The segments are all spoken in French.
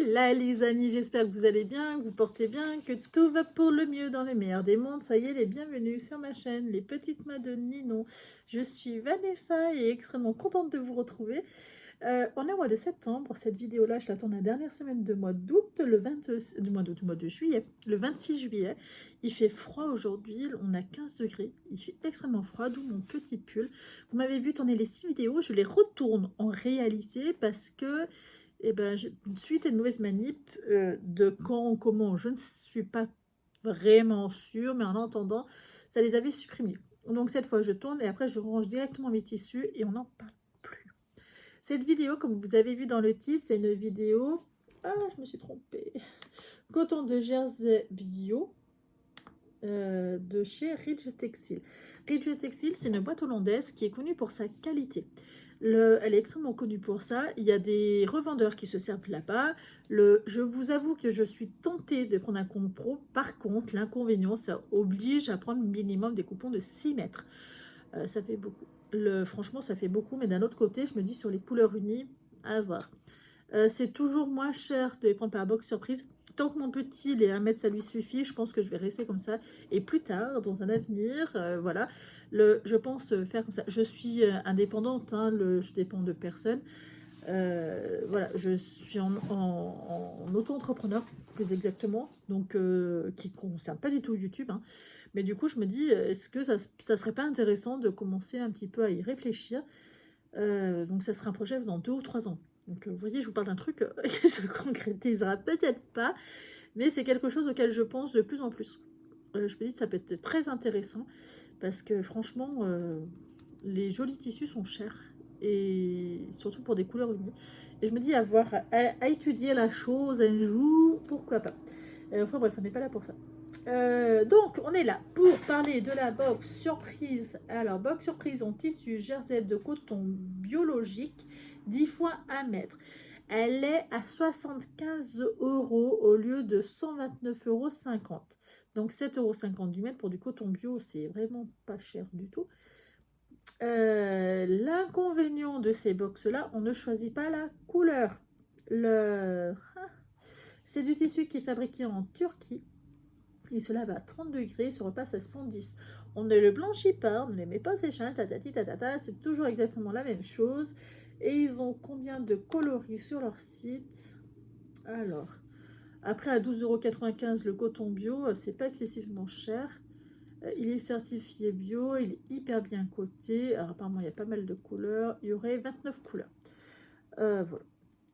Hola les amis, j'espère que vous allez bien, que vous portez bien, que tout va pour le mieux dans le meilleur des mondes. Soyez les bienvenus sur ma chaîne, les petites mains de Ninon. Je suis Vanessa et extrêmement contente de vous retrouver. On est au mois de septembre, cette vidéo-là, je la tourne la dernière semaine du mois d'août, du mois de juillet, le 26 juillet. Il fait froid aujourd'hui, on a 15 degrés, il fait extrêmement froid, d'où mon petit pull. Vous m'avez vu tourner les 6 vidéos, je les retourne en réalité parce que j'ai une suite et une mauvaise manip de quand, comment, je ne suis pas vraiment sûre, mais en entendant, ça les avait supprimés. Donc cette fois, je tourne et après, je range directement mes tissus et on n'en parle plus. Cette vidéo, comme vous avez vu dans le titre, c'est une vidéo... Ah, je me suis trompée. Coton de Jersey bio de chez Ridge Textile. Ridge Textile, c'est une boîte hollandaise qui est connue pour sa qualité. Elle est extrêmement connue pour ça. Il y a des revendeurs qui se servent là-bas. Je vous avoue que je suis tentée de prendre un compte pro. Par contre, l'inconvénient, ça oblige à prendre minimum des coupons de 6 mètres. Ça fait beaucoup. Franchement, ça fait beaucoup. Mais d'un autre côté, je me dis sur les couleurs unies, à voir. C'est toujours moins cher de les prendre par box surprise. Tant que mon petit, les 1 mètre, ça lui suffit, je pense que je vais rester comme ça. Et plus tard, dans un avenir, voilà, je pense faire comme ça. Je suis indépendante, hein, je dépends de personne. Voilà, je suis en auto-entrepreneur, plus exactement, donc qui ne concerne pas du tout YouTube. Hein. Mais du coup, je me dis, est-ce que ça serait pas intéressant de commencer un petit peu à y réfléchir. Donc, ça sera un projet dans 2 ou 3 ans. Donc, vous voyez, je vous parle d'un truc qui se concrétisera peut-être pas, mais c'est quelque chose auquel je pense de plus en plus. Je me dis que ça peut être très intéressant parce que franchement, les jolis tissus sont chers et surtout pour des couleurs unies. Et je me dis à étudier la chose un jour, pourquoi pas. Enfin bref, on n'est pas là pour ça. Donc, on est là pour parler de la box surprise. Alors, box surprise en tissu jersey de coton biologique, 10 fois 1 mètre. Elle est à 75 € au lieu de 129,50 €. Donc, 7,50 € du mètre pour du coton bio, c'est vraiment pas cher du tout. L'inconvénient de ces box-là, on ne choisit pas la couleur. C'est du tissu qui est fabriqué en Turquie. Il se lave à 30 degrés, se repasse à 110. On ne le blanchit pas, on ne les met pas séchage, tatati tatata, c'est toujours exactement la même chose. Et ils ont combien de coloris sur leur site? Alors, après à 12,95 € le coton bio, c'est pas excessivement cher. Il est certifié bio, il est hyper bien coté. Alors apparemment, il y a pas mal de couleurs. Il y aurait 29 couleurs. Voilà.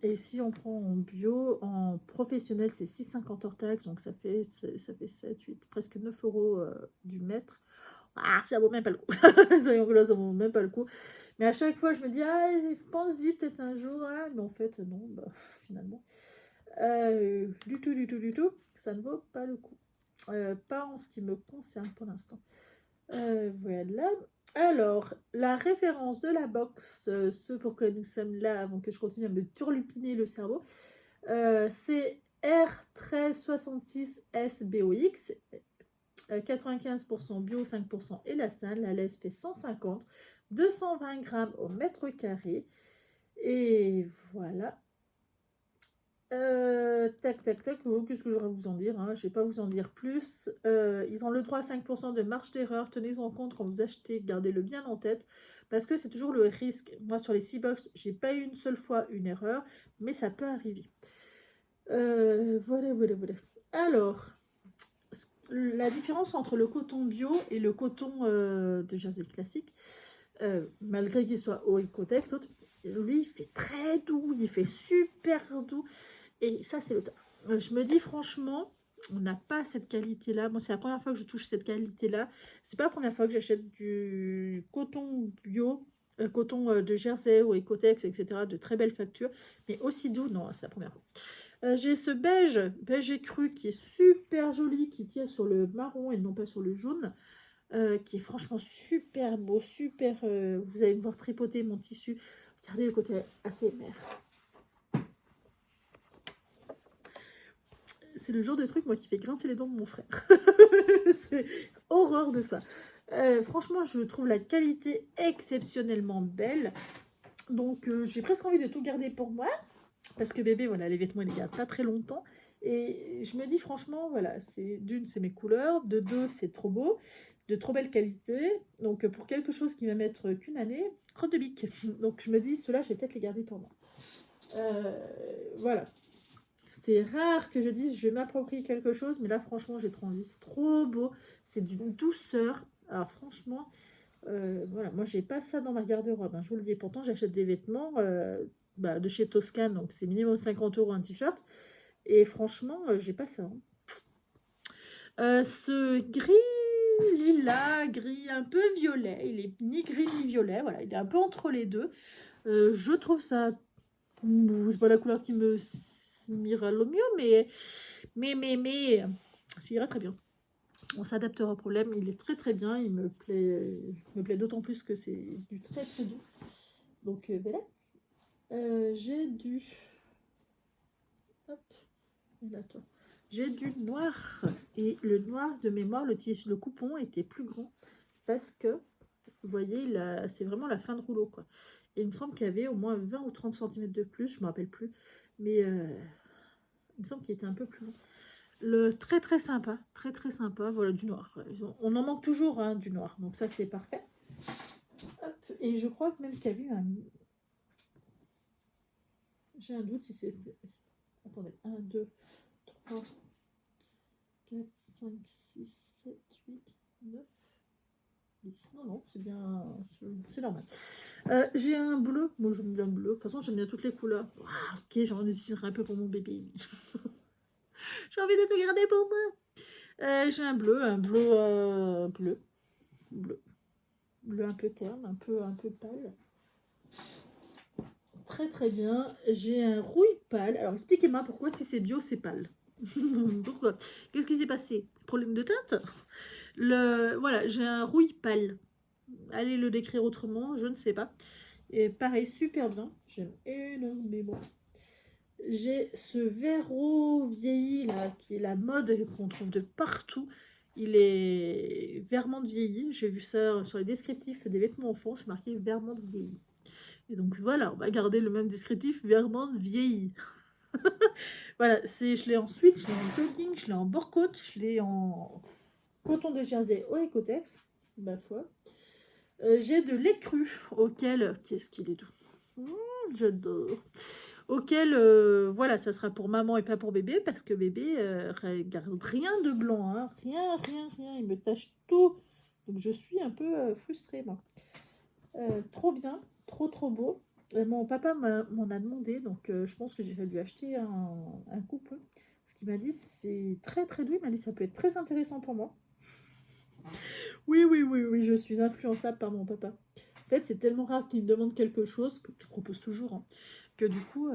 Et si on prend en bio, en professionnel, c'est 6,50 hors taxe, donc ça fait 7, 8, presque 9 € du mètre. Ah, ça vaut même pas le coup. Soyons là, ça vaut même pas le coup. Mais à chaque fois, je me dis, ah, pense-y peut-être un jour. Ah, mais en fait, non, bah, finalement. Du tout, ça ne vaut pas le coup. Pas en ce qui me concerne pour l'instant. Voilà. Alors, la référence de la box, ce pour que nous sommes là, avant que je continue à me turlupiner le cerveau, c'est R1366SBOX, 95% bio, 5% élastane. La laisse fait 150, 220 grammes au mètre carré. Et voilà. Tac, qu'est-ce que j'aurais à vous en dire, hein, je ne vais pas vous en dire plus. Ils ont le droit à 5% de marge d'erreur, tenez-en compte quand vous achetez, gardez-le bien en tête, parce que c'est toujours le risque. Moi, sur les 6 box, j'ai pas eu une seule fois une erreur, mais ça peut arriver. Voilà. Alors, la différence entre le coton bio et le coton de jersey classique, malgré qu'il soit au Ecotex, lui, il fait très doux, il fait super doux. Et ça, c'est le top. Je me dis franchement, on n'a pas cette qualité-là. Moi, c'est la première fois que je touche cette qualité-là. C'est pas la première fois que j'achète du coton bio, coton de Jersey ou Ecotex, etc. de très belle facture. Mais aussi doux, non, c'est la première fois. J'ai ce beige écru qui est super joli, qui tire sur le marron et non pas sur le jaune. Qui est franchement super beau, super... vous allez me voir tripoter mon tissu. Regardez le côté ASMR. C'est le genre de truc, moi, qui fait grincer les dents de mon frère. C'est horreur de ça. Franchement, je trouve la qualité exceptionnellement belle. Donc, j'ai presque envie de tout garder pour moi. Parce que bébé, voilà, les vêtements, ils les gardent pas très longtemps. Et je me dis franchement, voilà, c'est d'une, c'est mes couleurs, de deux, c'est trop beau, de trop belle qualité. Donc pour quelque chose qui va mettre qu'une année, crotte de bique. Donc je me dis, ceux-là, je vais peut-être les garder pour moi. Voilà. C'est rare que je dise, je m'approprie quelque chose, mais là, franchement, j'ai trop envie. C'est trop beau, c'est d'une douceur. Alors franchement, voilà, moi, j'ai pas ça dans ma garde-robe, hein, je vous le dis. Pourtant, j'achète des vêtements de chez Toscan, donc c'est minimum 50 € un t-shirt. Et franchement, j'ai pas ça, hein. Ce gris lilas, gris un peu violet, il est ni gris ni violet, voilà, il est un peu entre les deux. Je trouve ça, c'est pas la couleur qui m'ira le mieux, mais, ça ira très bien. On s'adaptera au problème, il est très très bien, il me plaît d'autant plus que c'est du très très doux. Donc voilà. J'ai du... Hop, attends. J'ai du noir. Et le noir, de mémoire, le coupon était plus grand. Parce que, vous voyez, c'est vraiment la fin de rouleau, quoi. Et il me semble qu'il y avait au moins 20 ou 30 cm de plus, je ne me rappelle plus. Mais il me semble qu'il était un peu plus long. Très très sympa, très très sympa, voilà, du noir. On en manque toujours, hein, du noir. Donc ça, c'est parfait. Hop. Et je crois que même qu'il y a eu un... J'ai un doute si c'est... Attendez, 1, 2, 3, 4, 5, 6, 7, 8, 9, 10. Non, non, c'est bien, c'est normal. J'ai un bleu. Moi, j'aime bien le bleu. De toute façon, j'aime bien toutes les couleurs. Wow, ok, j'en utiliserai un peu pour mon bébé. J'ai envie de tout garder pour moi. J'ai un bleu un peu terne, un peu pâle. Très très bien. J'ai un rouille pâle. Alors expliquez-moi pourquoi si c'est bio c'est pâle. Pourquoi? Qu'est-ce qui s'est passé? Problème de teinte? Voilà, j'ai un rouille pâle. Allez le décrire autrement, je ne sais pas. Et pareil, super bien. J'aime énormément. J'ai ce vert eau vieilli là, qui est la mode qu'on trouve de partout. Il est vermante vieilli. J'ai vu ça sur les descriptifs des vêtements enfants, c'est marqué vermante vieilli. Et donc voilà, on va garder le même descriptif, vermante vieilli. Voilà, je l'ai en sweat, je l'ai en jogging, je l'ai en bourcoat, je l'ai en coton de Jersey au Ecotex, ma foi. J'ai de l'écru, auquel... Qu'est-ce qu'il est doux. J'adore. Auquel, voilà, ça sera pour maman et pas pour bébé, parce que bébé regarde rien de blanc, hein. Rien, rien, rien. Il me tache tout. Donc je suis un peu frustrée, moi. Trop bien, trop, trop beau. Mon papa m'en a demandé, donc je pense que j'irai lui acheter un coupon. Ce qu'il m'a dit, c'est très, très doux. Il m'a dit, ça peut être très intéressant pour moi. Oui, oui, oui, oui, je suis influençable par mon papa. En fait, c'est tellement rare qu'il me demande quelque chose, que je propose toujours, hein, que du coup,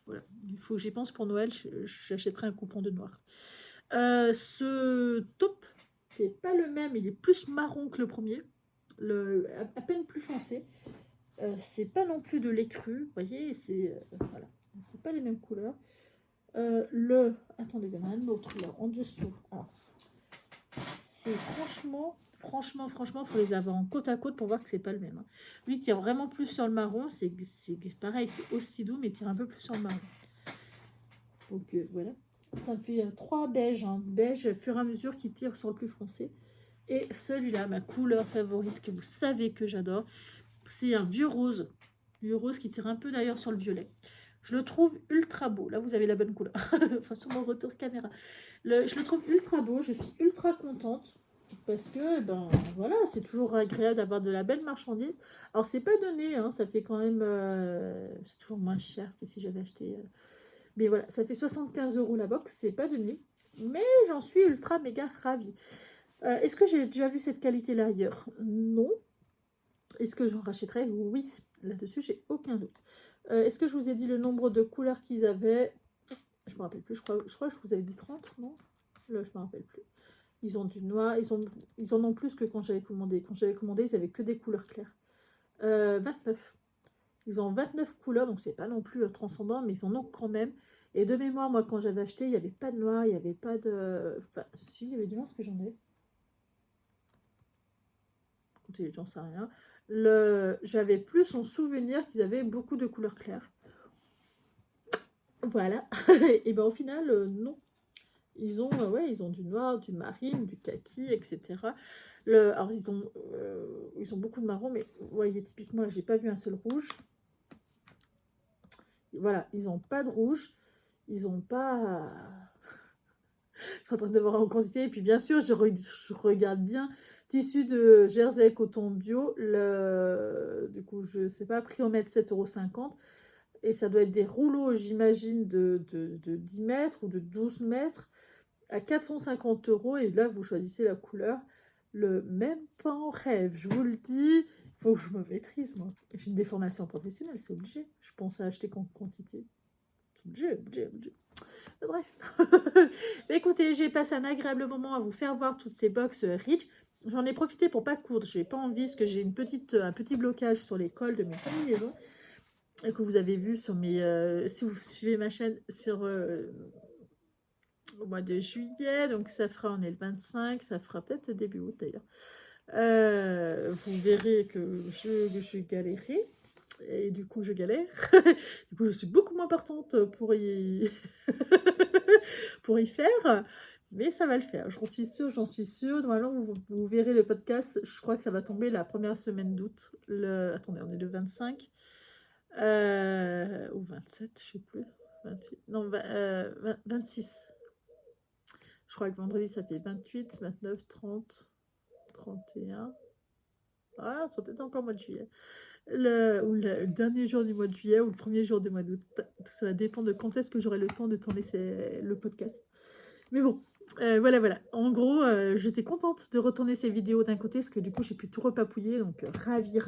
voilà, il faut que j'y pense pour Noël, j'achèterai un coupon de noir. Ce taupe, c'est pas le même, il est plus marron que le premier, à peine plus foncé. C'est pas non plus de l'écru, vous voyez, voilà, c'est pas les mêmes couleurs. Attendez, il y en a un autre là, en dessous. Alors, c'est franchement, il faut les avoir en côte à côte pour voir que c'est pas le même, hein. Lui, il tire vraiment plus sur le marron. C'est pareil, c'est aussi doux, mais il tire un peu plus sur le marron. Donc voilà. Ça me fait 3 beiges, hein. Beige au fur et à mesure qui tire sur le plus foncé. Et celui-là, ma couleur favorite, que vous savez que j'adore, c'est un vieux rose. Vieux rose qui tire un peu d'ailleurs sur le violet. Je le trouve ultra beau. Là, vous avez la bonne couleur. Enfin, sur mon retour caméra. Je le trouve ultra beau. Je suis ultra contente. Parce que, ben voilà, c'est toujours agréable d'avoir de la belle marchandise. Alors, c'est pas donné, hein, ça fait quand même... c'est toujours moins cher que si j'avais acheté... Mais voilà, ça fait 75 € la box, c'est pas donné. Mais j'en suis ultra méga ravie. Est-ce que j'ai déjà vu cette qualité-là ailleurs? Non. Est-ce que j'en rachèterais? Oui. Là-dessus, j'ai aucun doute. Est-ce que je vous ai dit le nombre de couleurs qu'ils avaient? Je me rappelle plus, je crois que je vous avais dit 30, non? Là, je me rappelle plus. Ils ont du noir, ils en ont plus que quand j'avais commandé. Quand j'avais commandé, ils avaient que des couleurs claires. 29. Ils ont 29 couleurs, donc c'est pas non plus transcendant, mais ils en ont quand même. Et de mémoire, moi, quand j'avais acheté, il n'y avait pas de noir, il n'y avait pas de... Enfin, si, il y avait du noir, ce que j'en ai. Écoutez, j'en sais rien. J'avais plus en souvenir qu'ils avaient beaucoup de couleurs claires. Voilà. Et ben au final, non. Ils ont, ouais, ils ont du noir, du marine, du kaki, etc. Alors, ils ont beaucoup de marron, mais vous voyez, typiquement, j'ai pas vu un seul rouge. Voilà, ils n'ont pas de rouge. Ils n'ont pas... Je suis en train de voir en quantité. Et puis, bien sûr, je regarde bien. Tissu de jersey coton bio. Du coup, je ne sais pas, prix au mètre 7,50 €. Et ça doit être des rouleaux, j'imagine, de 10 mètres ou de 12 mètres à 450 €. Et là, vous choisissez la couleur. Même pas en rêve, je vous le dis. Il faut que je me maîtrise, moi. J'ai une déformation professionnelle, c'est obligé. Je pense à acheter qu'en quantité. Obligé. Bref. Écoutez, j'ai passé un agréable moment à vous faire voir toutes ces box Rich. J'en ai profité pour pas coudre. J'ai pas envie, parce que j'ai un petit blocage sur les cols de mes combinaisons. Que vous avez vu sur mes... si vous suivez ma chaîne sur... au mois de juillet, donc ça fera, on est le 25, ça fera peut-être début août d'ailleurs. Vous verrez que je galérais, et du coup je galère. Du coup je suis beaucoup moins partante pour y, pour y faire, mais ça va le faire, j'en suis sûre. Normalement vous verrez le podcast, je crois que ça va tomber la première semaine d'août. Attendez, on est le 25 ou 27, je sais plus. 28, non, 26. Je crois que vendredi, ça fait 28, 29, 30, 31. Ah, ça peut-être encore mois de juillet. Ou le dernier jour du mois de juillet ou le premier jour du mois d'août. Ça va dépendre de quand est-ce que j'aurai le temps de tourner le podcast. Mais bon, voilà. En gros, j'étais contente de retourner ces vidéos d'un côté, parce que du coup, j'ai pu tout repapouiller. Donc, ravie.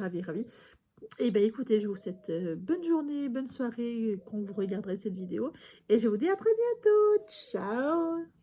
Et bien, écoutez, je vous souhaite bonne journée, bonne soirée quand vous regarderez cette vidéo. Et je vous dis à très bientôt. Ciao!